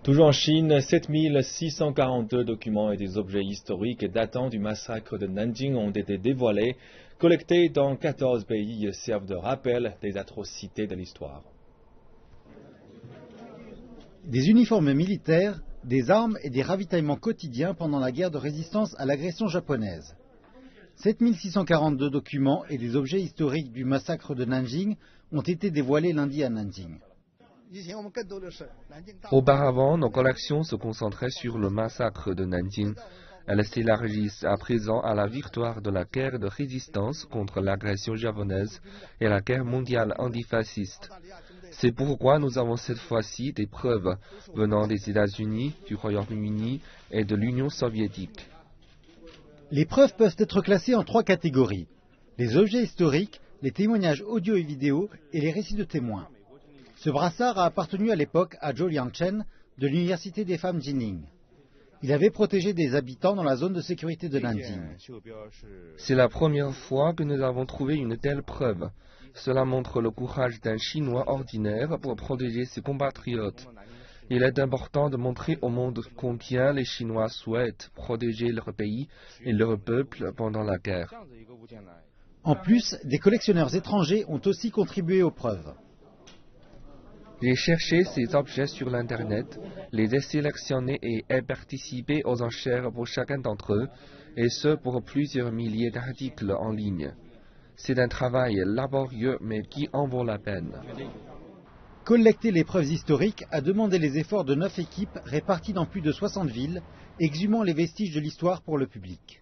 Toujours en Chine, 7642 documents et des objets historiques datant du massacre de Nanjing ont été dévoilés, collectés dans 14 pays servent de rappel des atrocités de l'histoire. Des uniformes militaires, des armes et des ravitaillements quotidiens pendant la guerre de résistance à l'agression japonaise. 7642 documents et des objets historiques du massacre de Nanjing ont été dévoilés lundi à Nanjing. Auparavant, nos collections se concentraient sur le massacre de Nanjing. Elles s'élargissent à présent à la victoire de la guerre de résistance contre l'agression japonaise et la guerre mondiale antifasciste. C'est pourquoi nous avons cette fois-ci des preuves venant des États-Unis, du Royaume-Uni et de l'Union soviétique. Les preuves peuvent être classées en 3 catégories: les objets historiques, les témoignages audio et vidéo et les récits de témoins. Ce brassard a appartenu à l'époque à Zhou Liangchen de l'université des femmes Jining. Il avait protégé des habitants dans la zone de sécurité de Nanjing. C'est la première fois que nous avons trouvé une telle preuve. Cela montre le courage d'un Chinois ordinaire pour protéger ses compatriotes. Il est important de montrer au monde combien les Chinois souhaitent protéger leur pays et leur peuple pendant la guerre. En plus, des collectionneurs étrangers ont aussi contribué aux preuves. J'ai cherché ces objets sur l'Internet, les ai sélectionnés et ai participé aux enchères pour chacun d'entre eux, et ce pour plusieurs milliers d'articles en ligne. C'est un travail laborieux mais qui en vaut la peine. Collecter les preuves historiques a demandé les efforts de 9 équipes réparties dans plus de 60 villes, exhumant les vestiges de l'histoire pour le public.